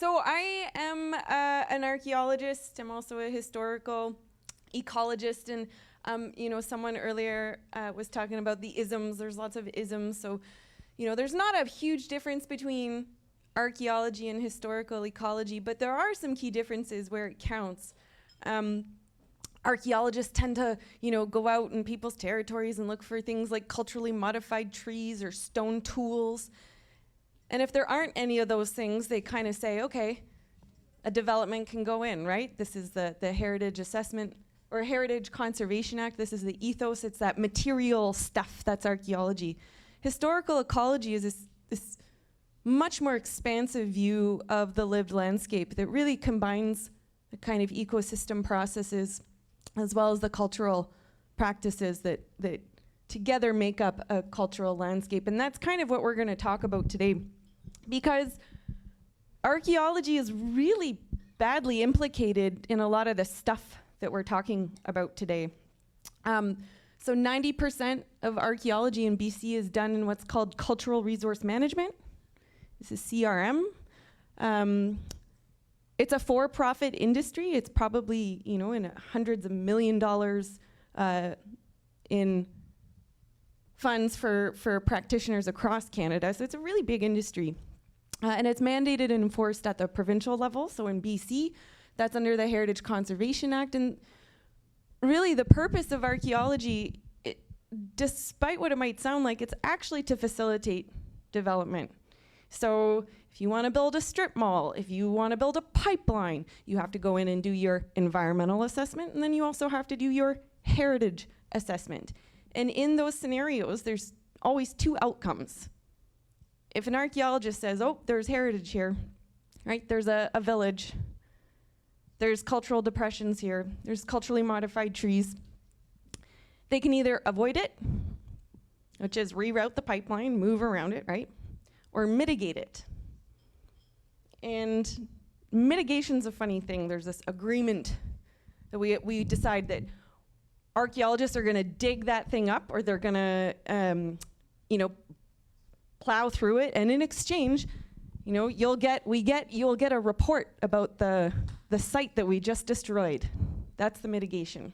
So I am an archaeologist. I'm also a historical ecologist, and someone earlier was talking about the isms. There's lots of isms, so there's not a huge difference between archaeology and historical ecology, but there are some key differences where it counts. Archaeologists tend to, go out in people's territories and look for things like culturally modified trees or stone tools. And if there aren't any of those things, they kind of say, okay, a development can go in, right? This is the Heritage Assessment or Heritage Conservation Act. This is the ethos. It's that material stuff that's archaeology. Historical ecology is this much more expansive view of the lived landscape that really combines the kind of ecosystem processes as well as the cultural practices that together make up a cultural landscape. And that's kind of what we're going to talk about today, because archaeology is really badly implicated in a lot of the stuff that we're talking about today. So 90% of archaeology in BC is done in what's called cultural resource management. This is CRM. It's a for-profit industry. It's probably, in hundreds of $1 million in funds for practitioners across Canada. So it's a really big industry. And it's mandated and enforced at the provincial level. So in BC, that's under the Heritage Conservation Act. And really the purpose of archaeology, despite what it might sound like, it's actually to facilitate development. So if you want to build a strip mall, if you want to build a pipeline, you have to go in and do your environmental assessment, and then you also have to do your heritage assessment. And in those scenarios, there's always two outcomes. If an archaeologist says, oh, there's heritage here, right? There's a village. There's cultural depressions here. There's culturally modified trees. They can either avoid it, which is reroute the pipeline, move around it, right? Or mitigate it. And mitigation's a funny thing. There's this agreement that we decide that archaeologists are going to dig that thing up, or they're going to, plow through it, and in exchange, you'll get a report about the site that we just destroyed. That's the mitigation.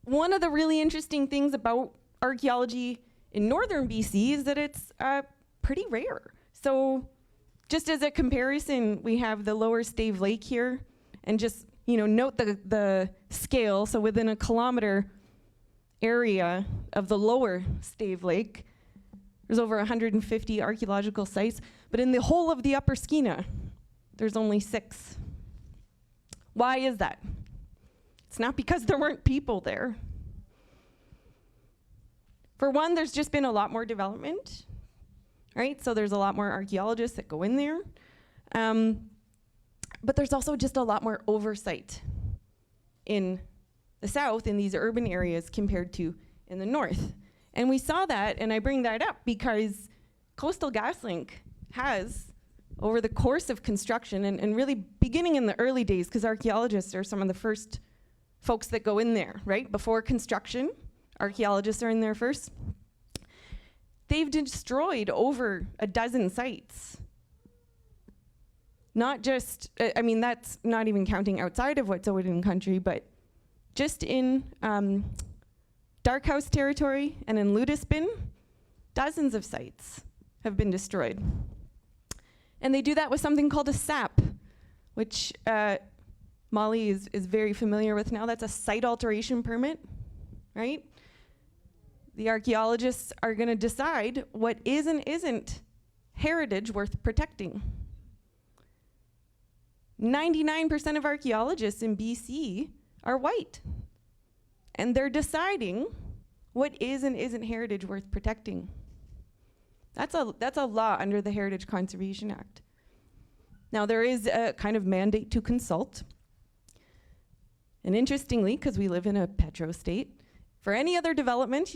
One of the really interesting things about archaeology in northern BC is that it's pretty rare. So just as a comparison, we have the lower Stave Lake here, and just note the scale. So within a kilometer area of the lower Stave Lake, there's over 150 archaeological sites, but in the whole of the upper Skeena, there's only 6. Why is that? It's not because there weren't people there. For one, there's just been a lot more development, right? So there's a lot more archaeologists that go in there. But there's also just a lot more oversight in the south, in these urban areas, compared to in the north. And we saw that, and I bring that up because Coastal GasLink has, over the course of construction, and really beginning in the early days, because archaeologists are some of the first folks that go in there, right? Before construction, archaeologists are in there first. They've destroyed over a dozen sites. Not just, that's not even counting outside of Wet'suwet'en country, but just in Dark House territory and in Ludispin, dozens of sites have been destroyed. And they do that with something called a SAP, which Molly is very familiar with now. That's a site alteration permit, right? The archaeologists are going to decide what is and isn't heritage worth protecting. 99% of archaeologists in BC are white, and they're deciding what is and isn't heritage worth protecting. That's a law under the Heritage Conservation Act. Now, there is a kind of mandate to consult. And interestingly, because we live in a petro state, for any other development,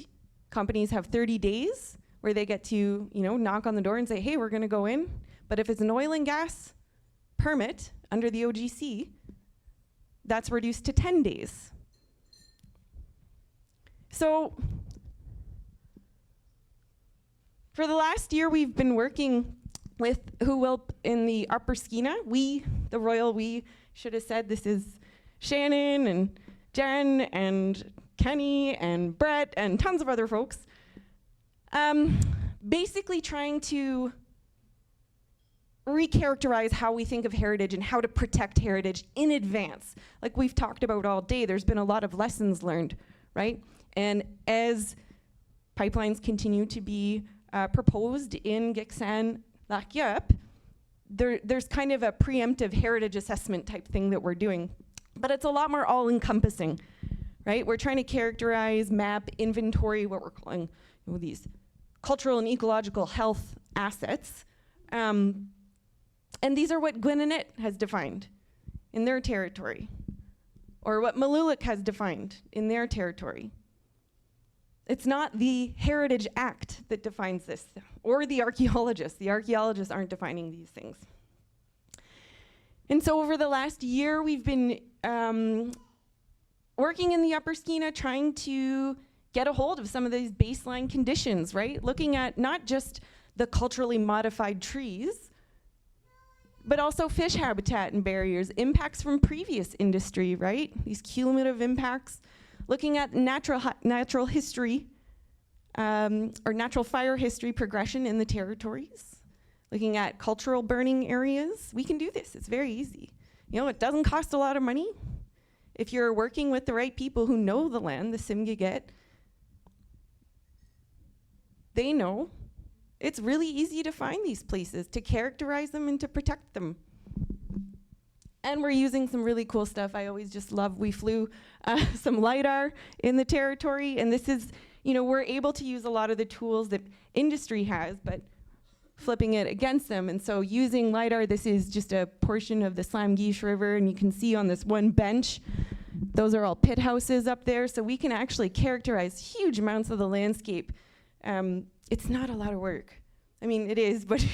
companies have 30 days where they get to, knock on the door and say, hey, we're going to go in. But if it's an oil and gas permit under the OGC, that's reduced to 10 days. So for the last year, we've been working with Huwilp in the Upper Skeena. We, the royal we, should have said this is Shannon and Jen and Kenny and Brett and tons of other folks. Basically trying to recharacterize how we think of heritage and how to protect heritage in advance. Like we've talked about all day, there's been a lot of lessons learned, right? And as pipelines continue to be proposed in Gitxsan Simgiigyet, there's kind of a preemptive heritage assessment type thing that we're doing. But it's a lot more all-encompassing, right? We're trying to characterize, map, inventory, what we're calling these cultural and ecological health assets. And these are what Gwininitxw has defined in their territory, or what Maluluk has defined in their territory. It's not the Heritage Act that defines this, or the archaeologists. The archaeologists aren't defining these things. And so over the last year, we've been working in the Upper Skeena, trying to get a hold of some of these baseline conditions, right? Looking at not just the culturally modified trees, but also fish habitat and barriers, impacts from previous industry, right? These cumulative impacts. Looking at natural history, or natural fire history progression in the territories. Looking at cultural burning areas. We can do this, it's very easy. You know, it doesn't cost a lot of money. If you're working with the right people who know the land, the Simgiigyet, they know. It's really easy to find these places, to characterize them and to protect them. And we're using some really cool stuff. I always just love, we flew some Lidar in the territory, and this is, you know, we're able to use a lot of the tools that industry has, but flipping it against them. And so using Lidar, this is just a portion of the Simgiigyet River, and you can see on this one bench, those are all pit houses up there, so we can actually characterize huge amounts of the landscape. It's not a lot of work. I mean, it is, but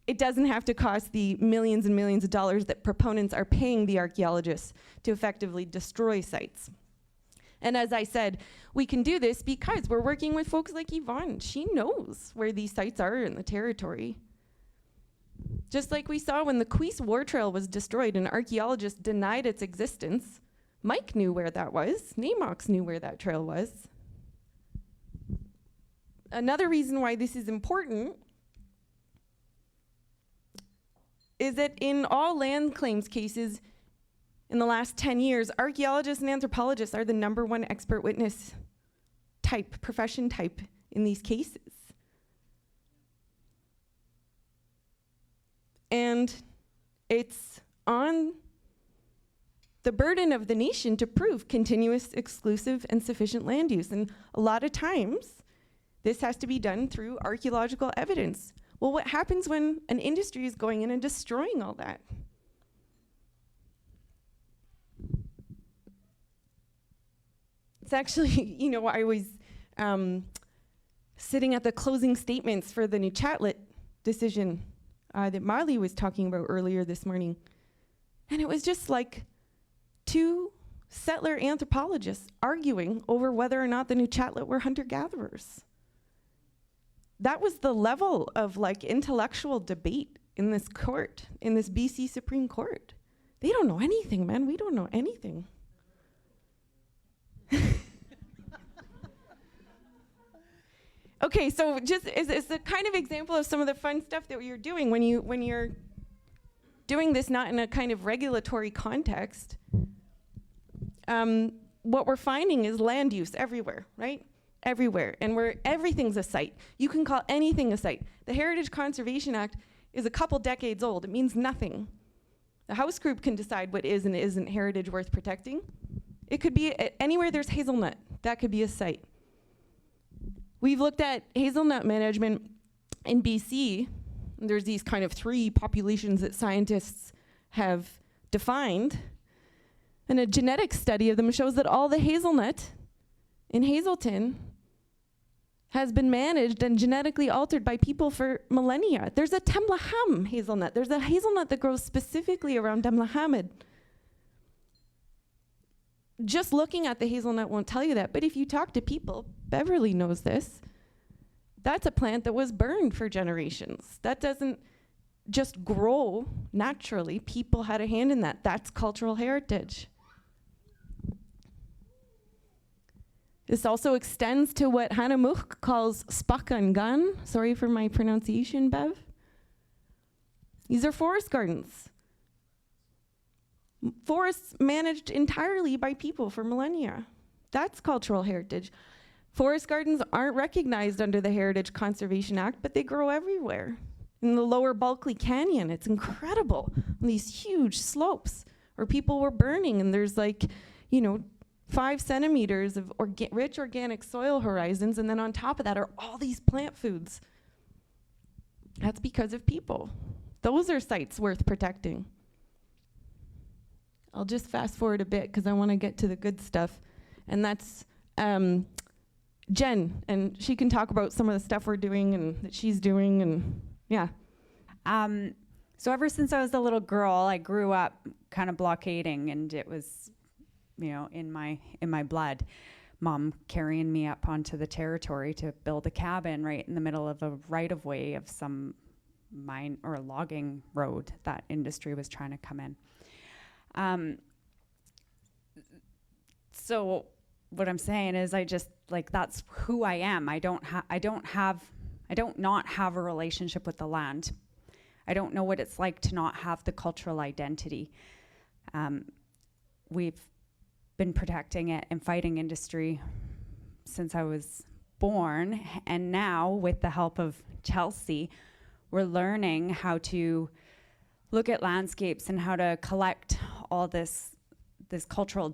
it doesn't have to cost the millions and millions of dollars that proponents are paying the archaeologists to effectively destroy sites. And as I said, we can do this because we're working with folks like Yvonne. She knows where these sites are in the territory. Just like we saw when the Gwelx War Trail was destroyed and archaeologists denied its existence, Mike knew where that was. Namox knew where that trail was. Another reason why this is important is that in all land claims cases in the last 10 years, archaeologists and anthropologists are the #1 expert witness type, profession type in these cases. And it's on the burden of the nation to prove continuous, exclusive, and sufficient land use. And a lot of times, this has to be done through archaeological evidence. Well, what happens when an industry is going in and destroying all that? It's actually, you know, I was sitting at the closing statements for the Nuchatlit decision that Marley was talking about earlier this morning. And it was just like 2 settler anthropologists arguing over whether or not the Nuchatlit were hunter-gatherers. That was the level of like intellectual debate in this court, in this BC Supreme Court. They don't know anything, man. We don't know anything. Okay, so just it's a kind of example of some of the fun stuff that you're doing when you're doing this not in a kind of regulatory context. What we're finding is land use everywhere, right? Everywhere, and everything's a site. You can call anything a site. The Heritage Conservation Act is a couple decades old. It means nothing. The House group can decide what is and isn't heritage worth protecting. It could be anywhere there's hazelnut. That could be a site. We've looked at hazelnut management in BC. And there's these kind of 3 populations that scientists have defined. And a genetic study of them shows that all the hazelnut in Hazelton has been managed and genetically altered by people for millennia. There's a Temlaham hazelnut. There's a hazelnut that grows specifically around Temlahamid. Just looking at the hazelnut won't tell you that, but if you talk to people, Beverly knows this, That's a plant that was burned for generations. That doesn't just grow naturally. People had a hand in that. That's cultural heritage. This also extends to what Delgamuukw calls Spaxgangan. Sorry for my pronunciation, Bev. These are forest gardens. Forests managed entirely by people for millennia. That's cultural heritage. Forest gardens aren't recognized under the Heritage Conservation Act, but they grow everywhere. In the lower Bulkley Canyon, it's incredible. These huge slopes where people were burning, and there's 5 centimeters of rich organic soil horizons, and then on top of that are all these plant foods. That's because of people. Those are sites worth protecting. I'll just fast forward a bit because I want to get to the good stuff. And that's Jen, and she can talk about some of the stuff we're doing and that she's doing, and yeah. So ever since I was a little girl, I grew up kind of blockading, and it was, in my blood. Mom carrying me up onto the territory to build a cabin right in the middle of a right-of-way of some mine or logging road that industry was trying to come in. So what I'm saying is that's who I am. I don't not have a relationship with the land. I don't know what it's like to not have the cultural identity. We've been protecting it and fighting industry since I was born, and now with the help of Chelsea, we're learning how to look at landscapes and how to collect all this cultural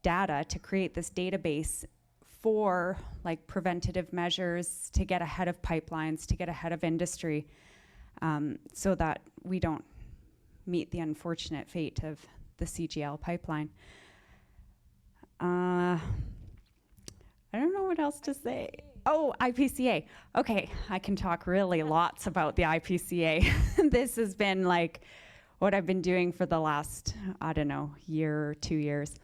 data to create this database for preventative measures to get ahead of pipelines, to get ahead of industry, so that we don't meet the unfortunate fate of the CGL pipeline. I don't know what else to say. Oh, IPCA. Okay, I can talk really lots about the IPCA. This has been what I've been doing for the last, year or 2 years.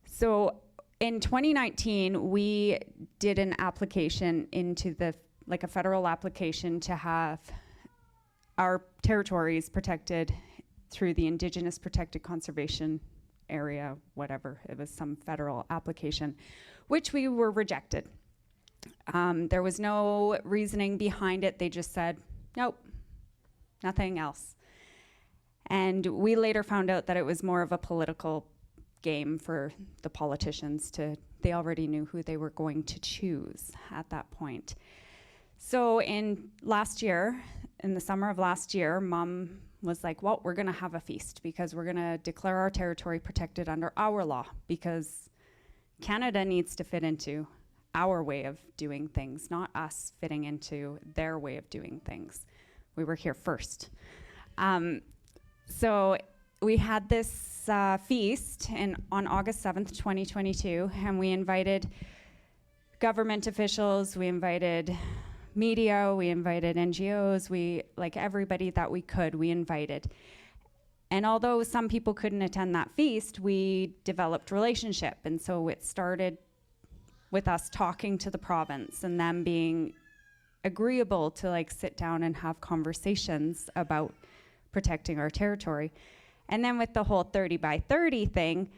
So in 2019, we did an application into a federal application to have our territories protected through the Indigenous Protected Conservation Area, whatever. It was some federal application, which we were rejected. There was no reasoning behind it. They just said, nope, nothing else. And we later found out that it was more of a political game for the politicians they already knew who they were going to choose at that point. So in the summer of last year, Mom was like, well, we're gonna have a feast because we're gonna declare our territory protected under our law, because Canada needs to fit into our way of doing things, not us fitting into their way of doing things. We were here first. So we had this feast on August 7th, 2022, and we invited government officials, we invited media, we invited NGOs, everybody that we could, we invited. And although some people couldn't attend that feast, we developed relationship. And so it started with us talking to the province and them being agreeable to sit down and have conversations about protecting our territory. And then with the whole 30 by 30 thing,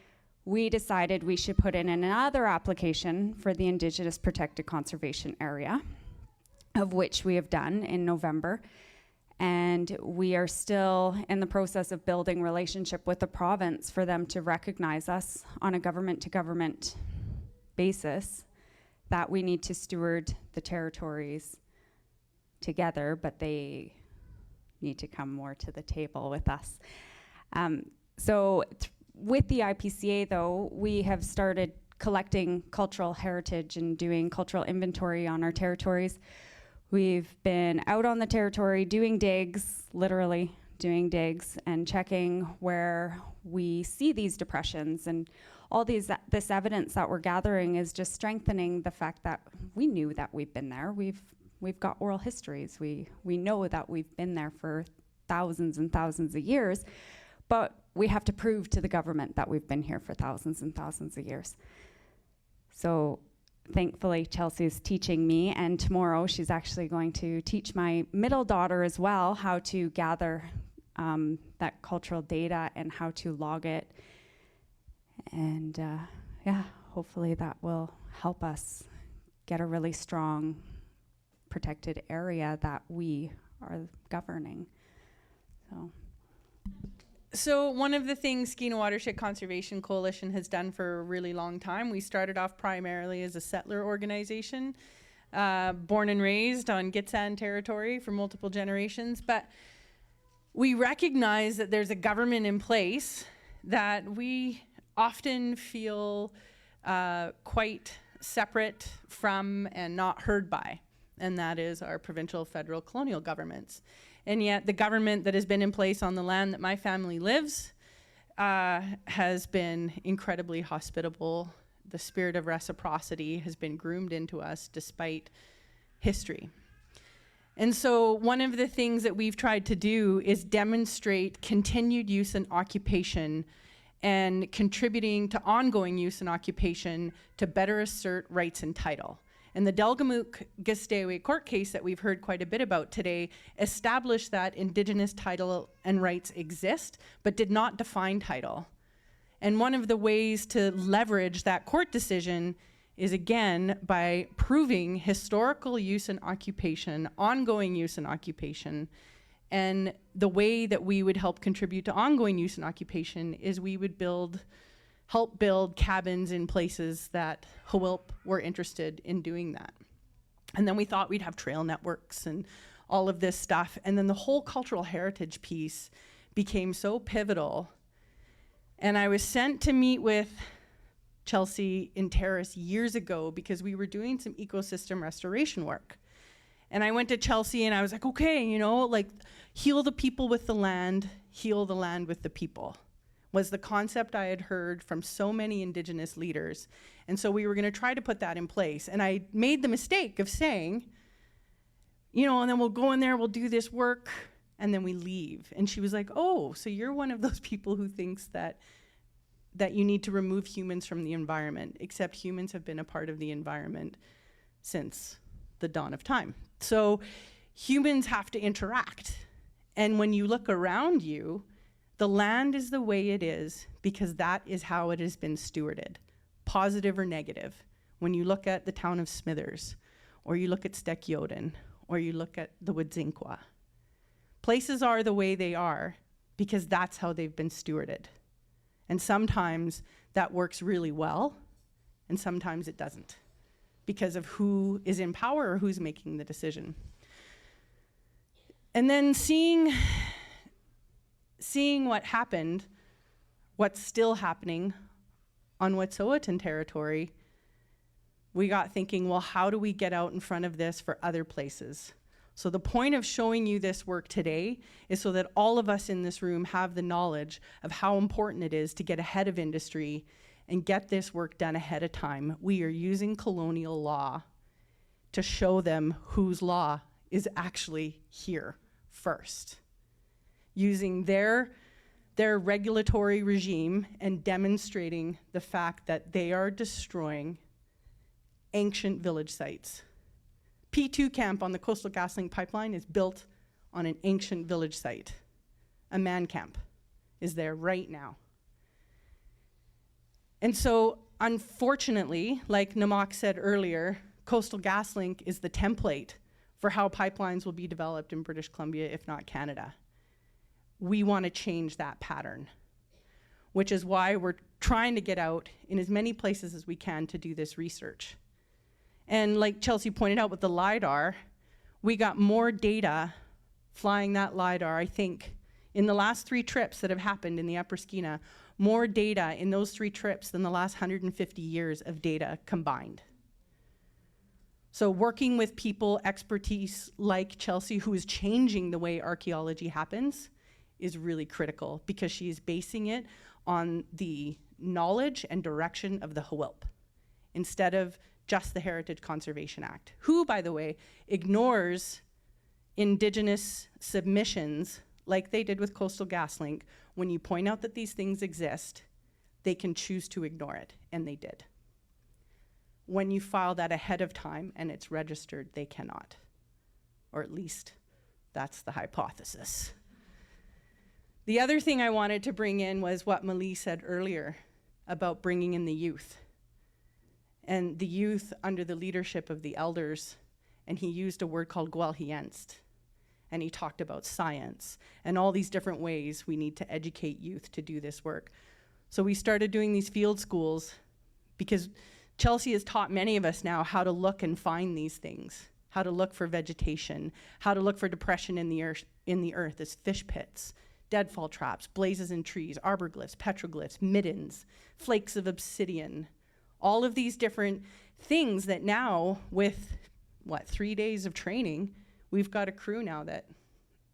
we decided we should put in another application for the Indigenous Protected Conservation Area, of which we have done in November. And we are still in the process of building relationship with the province for them to recognize us on a government-to-government basis, that we need to steward the territories together, but they need to come more to the table with us. With the IPCA, though, we have started collecting cultural heritage and doing cultural inventory on our territories. We've been out on the territory doing digs, literally doing digs, and checking where we see these depressions, and all this evidence that we're gathering is just strengthening the fact that we knew that we've been there. We've got oral histories. We know that we've been there for thousands and thousands of years, but we have to prove to the government that we've been here for thousands and thousands of years. So thankfully Chelsea's teaching me, and tomorrow she's actually going to teach my middle daughter as well how to gather that cultural data and how to log it. And yeah, hopefully that will help us get a really strong protected area that we are governing. So one of the things Skeena Watershed Conservation Coalition has done for a really long time, we started off primarily as a settler organization, born and raised on Gitxsan territory for multiple generations, but we recognize that there's a government in place that we often feel quite separate from and not heard by, and that is our provincial, federal, colonial governments. And yet the government that has been in place on the land that my family lives has been incredibly hospitable. The spirit of reciprocity has been groomed into us despite history. And so one of the things that we've tried to do is demonstrate continued use and occupation and contributing to ongoing use and occupation to better assert rights and title. And the Delgamuukw court case that we've heard quite a bit about today established that Indigenous title and rights exist, but did not define title. And one of the ways to leverage that court decision is, again, by proving historical use and occupation, ongoing use and occupation. And the way that we would help contribute to ongoing use and occupation is we would help build cabins in places that Huwilp were interested in doing that. And then we thought we'd have trail networks and all of this stuff. And then the whole cultural heritage piece became so pivotal. And I was sent to meet with Chelsea in Terrace years ago because we were doing some ecosystem restoration work. And I went to Chelsea and I was like, okay, you know, like heal the people with the land, heal the land with the people, was the concept I had heard from so many Indigenous leaders. And so we were gonna try to put that in place. And I made the mistake of saying, you know, and then we'll go in there, we'll do this work, and then we leave. And she was like, oh, so you're one of those people who thinks that you need to remove humans from the environment, except humans have been a part of the environment since the dawn of time. So humans have to interact. And when you look around you, the land is the way it is because that is how it has been stewarded, positive or negative. When you look at the town of Smithers, or you look at Stekjoden, or you look at the Wet'suwet'en, places are the way they are because that's how they've been stewarded. And sometimes that works really well, and sometimes it doesn't because of who is in power or who's making the decision. And then seeing what happened, what's still happening on Wet'suwet'en territory, we got thinking, well, how do we get out in front of this for other places? So the point of showing you this work today is so that all of us in this room have the knowledge of how important it is to get ahead of industry and get this work done ahead of time. We are using colonial law to show them whose law is actually here first, using their regulatory regime and demonstrating the fact that they are destroying ancient village sites. P2 camp on the Coastal GasLink pipeline is built on an ancient village site. A man camp is there right now. And so, unfortunately, like Namak said earlier, Coastal GasLink is the template for how pipelines will be developed in British Columbia, if not Canada. We want to change that pattern, which is why we're trying to get out in as many places as we can to do this research. And like Chelsea pointed out with the Lidar, we got more data flying that Lidar, I think, in the last 3 trips that have happened in the Upper Skeena, more data in those 3 trips than the last 150 years of data combined. So working with people, expertise like Chelsea, who is changing the way archaeology happens, is really critical because she is basing it on the knowledge and direction of the Huwilp instead of just the Heritage Conservation Act, who, by the way, ignores Indigenous submissions like they did with Coastal GasLink. When you point out that these things exist, they can choose to ignore it, and they did. when you file that ahead of time and it's registered, they cannot. Or at least that's the hypothesis. The other thing I wanted to bring in was what Malie said earlier about bringing in the youth. And the youth under the leadership of the elders, and he used a word called Gwelx Ye'enst. And he talked about science and all these different ways we need to educate youth to do this work. So we started doing these field schools because Chelsea has taught many of us now how to look and find these things, how to look for vegetation, how to look for depression in the earth as fish pits, deadfall traps, blazes in trees, arborglyphs, petroglyphs, middens, flakes of obsidian, all of these different things that now with, 3 days of training, we've got a crew now that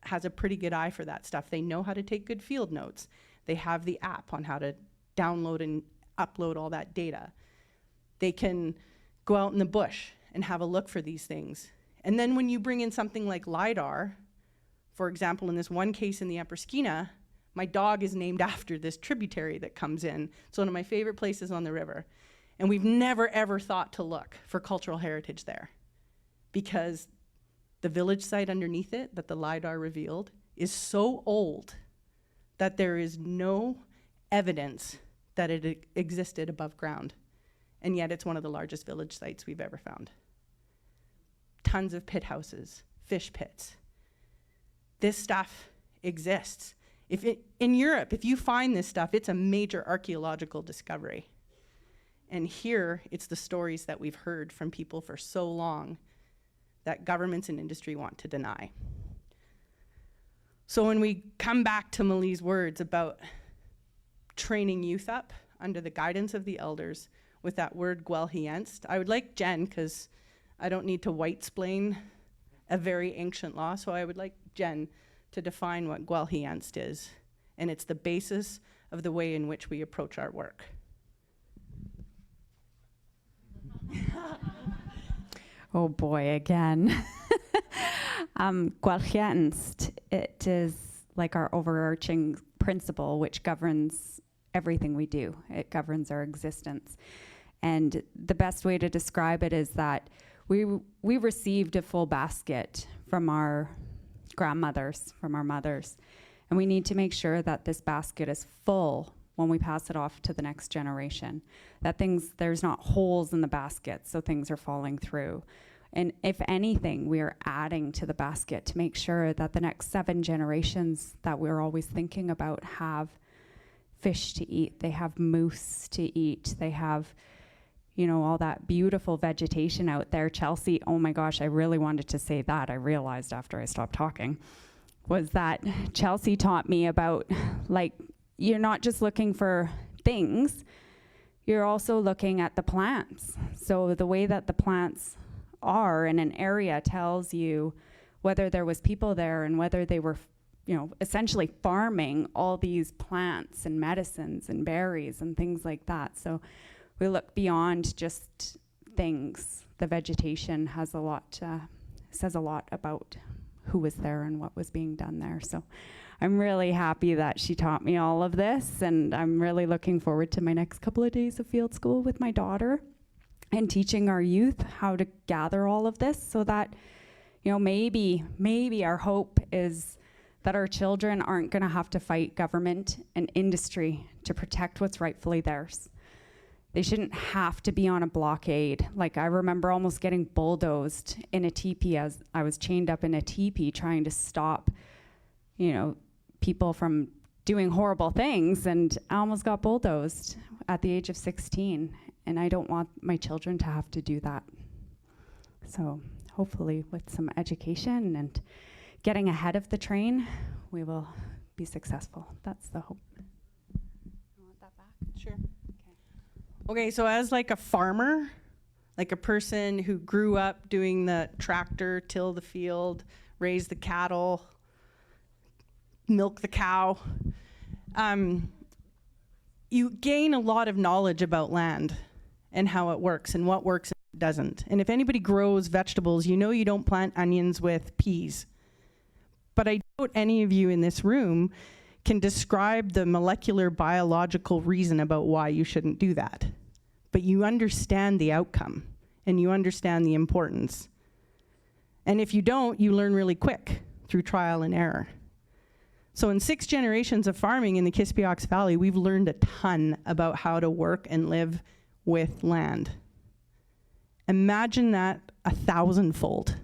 has a pretty good eye for that stuff. They know how to take good field notes. They have the app on how to download and upload all that data. They can go out in the bush and have a look for these things. And then when you bring in something like Lidar, for example, in this one case in the Upper Skeena, my dog is named after this tributary that comes in. It's one of my favorite places on the river. And we've never, ever thought to look for cultural heritage there because the village site underneath it that the Lidar revealed is so old that there is no evidence that it existed above ground. And yet it's one of the largest village sites we've ever found. Tons of pit houses, fish pits. This stuff exists. In Europe, if you find this stuff, it's a major archaeological discovery. And here, it's the stories that we've heard from people for so long that governments and industry want to deny. So when we come back to Malie's words about training youth up under the guidance of the elders with that word Gwelx Ye'enst, I would like Jen, because I don't need to white-splain a very ancient law, so I would like Jen to define what Gwelx Ye'enst is. And it's the basis of the way in which we approach our work. Oh boy, again. Gwelx Ye'enst, it is like our overarching principle which governs everything we do. It governs our existence. And the best way to describe it is that we received a full basket from our grandmothers, from our mothers, and we need to make sure that this basket is full when we pass it off to the next generation. That there's not holes in the basket, so things are falling through. And if anything, we are adding to the basket to make sure that the next 7 generations that we're always thinking about have fish to eat, they have moose to eat, they have, all that beautiful vegetation out there. Chelsea, oh my gosh, I really wanted to say that. I realized after I stopped talking, was that Chelsea taught me about, you're not just looking for things, you're also looking at the plants. So the way that the plants are in an area tells you whether there was people there and whether they were, essentially farming all these plants and medicines and berries and things like that. So we look beyond just things. The vegetation has says a lot about who was there and what was being done there. So I'm really happy that she taught me all of this, and I'm really looking forward to my next couple of days of field school with my daughter and teaching our youth how to gather all of this so that, maybe our hope is that our children aren't gonna have to fight government and industry to protect what's rightfully theirs. They shouldn't have to be on a blockade. I remember almost getting bulldozed in a teepee as I was chained up in a teepee trying to stop, people from doing horrible things, and I almost got bulldozed at the age of 16, and I don't want my children to have to do that. So hopefully with some education and getting ahead of the train, we will be successful. That's the hope. You want that back? Sure. Okay, so as a farmer, a person who grew up doing the tractor, till the field, raise the cattle, milk the cow, you gain a lot of knowledge about land and how it works and what works and what doesn't. And if anybody grows vegetables, you don't plant onions with peas. But I doubt any of you in this room can describe the molecular biological reason about why you shouldn't do that. but you understand the outcome and you understand the importance. And if you don't, you learn really quick through trial and error. So in 6 generations of farming in the Kispiox Valley, we've learned a ton about how to work and live with land. Imagine that 1,000-fold.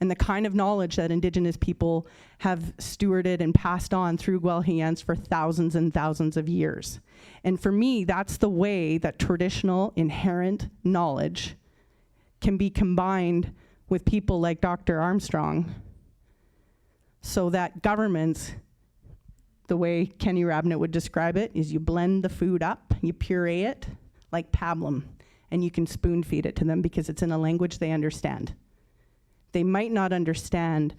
And the kind of knowledge that Indigenous people have stewarded and passed on through Gwelx Ye'enst for thousands and thousands of years. And for me, that's the way that traditional inherent knowledge can be combined with people like Dr. Armstrong, so that governments, the way Kenny Rabnett would describe it, is you blend the food up, you puree it like pablum, and you can spoon feed it to them because it's in a language they understand. They might not understand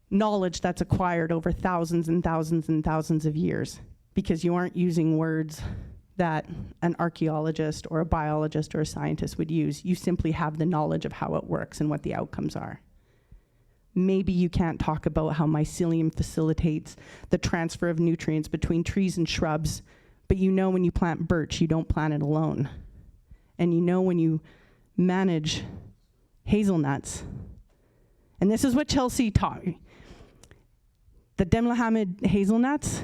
knowledge that's acquired over thousands and thousands and thousands of years because you aren't using words that an archaeologist or a biologist or a scientist would use. You simply have the knowledge of how it works and what the outcomes are. Maybe you can't talk about how mycelium facilitates the transfer of nutrients between trees and shrubs, but you know when you plant birch, you don't plant it alone. And you know when you manage hazelnuts, and this is what Chelsea taught me. The Demlahamid hazelnuts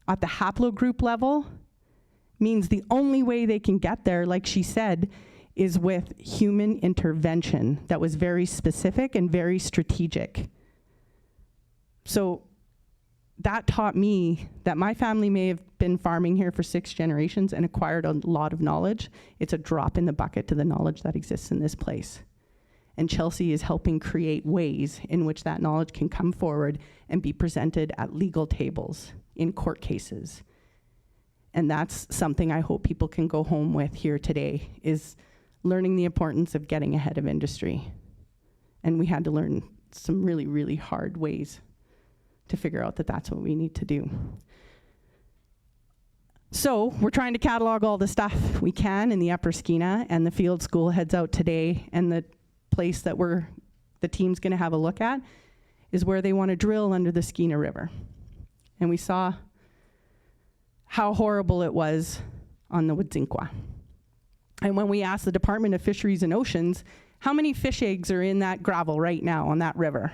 at the haplogroup level means the only way they can get there, like she said, is with human intervention that was very specific and very strategic. So that taught me that my family may have been farming here for 6 generations and acquired a lot of knowledge. It's a drop in the bucket to the knowledge that exists in this place. And Chelsea is helping create ways in which that knowledge can come forward and be presented at legal tables, in court cases. And that's something I hope people can go home with here today, is learning the importance of getting ahead of industry. And we had to learn some really, really hard ways to figure out that that's what we need to do. So we're trying to catalog all the stuff we can in the Upper Skeena, and the field school heads out today, and the place that the team's gonna have a look at is where they wanna drill under the Skeena River. And we saw how horrible it was on the Wet'suwet'en. And when we asked the Department of Fisheries and Oceans, how many fish eggs are in that gravel right now on that river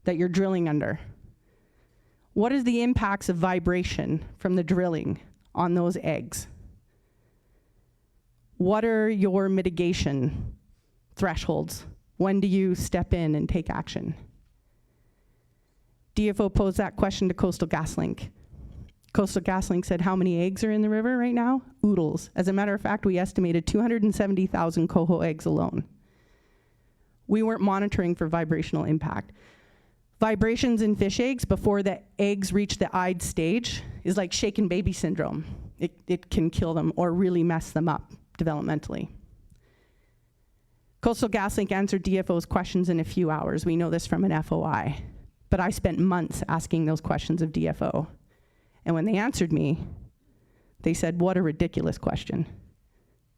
that you're drilling under? What is the impacts of vibration from the drilling on those eggs? What are your mitigation thresholds? When do you step in and take action? DFO posed that question to Coastal GasLink. Coastal GasLink said, how many eggs are in the river right now? Oodles. As a matter of fact, we estimated 270,000 coho eggs alone. We weren't monitoring for vibrational impact. Vibrations in fish eggs before the eggs reach the eyed stage is like shaken baby syndrome. It can kill them or really mess them up developmentally. Coastal GasLink answered DFO's questions in a few hours. We know this from an FOI. But I spent months asking those questions of DFO. And when they answered me, they said, what a ridiculous question.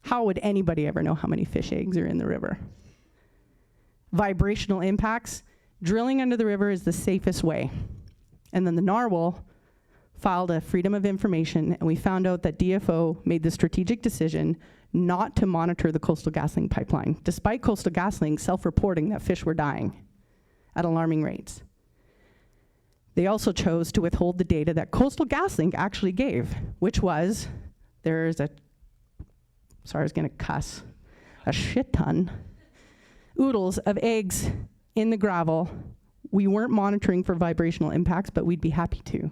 How would anybody ever know how many fish eggs are in the river? Vibrational impacts, drilling under the river is the safest way. And then the Narwhal filed a Freedom of Information, and we found out that DFO made the strategic decision not to monitor the Coastal GasLink pipeline, despite Coastal GasLink self-reporting that fish were dying at alarming rates. They also chose to withhold the data that Coastal GasLink actually gave, which was, there's a, sorry, I was gonna cuss, a shit ton, oodles of eggs in the gravel. We weren't monitoring for vibrational impacts, but we'd be happy to.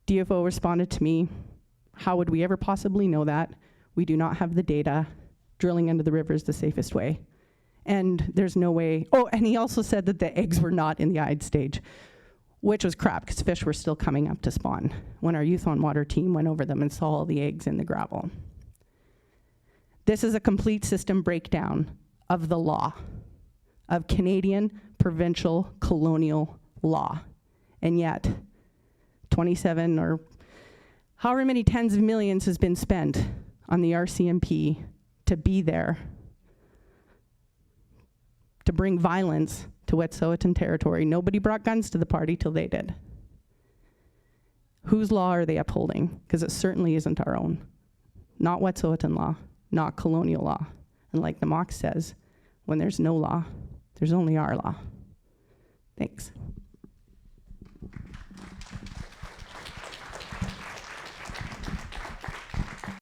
DFO responded to me, how would we ever possibly know that? We do not have the data. Drilling under the river is the safest way. And there's no way, oh, and he also said that the eggs were not in the eyed stage, which was crap, because fish were still coming up to spawn when our Youth on Water team went over them and saw all the eggs in the gravel. This is a complete system breakdown of the law, of Canadian provincial colonial law. And yet, 27 or however many tens of millions has been spent on the RCMP to be there, to bring violence to Wet'suwet'en territory. Nobody brought guns to the party till they did. Whose law are they upholding? Because it certainly isn't our own. not Wet'suwet'en law, not colonial law. And like the mock says, when there's no law, there's only our law. Thanks.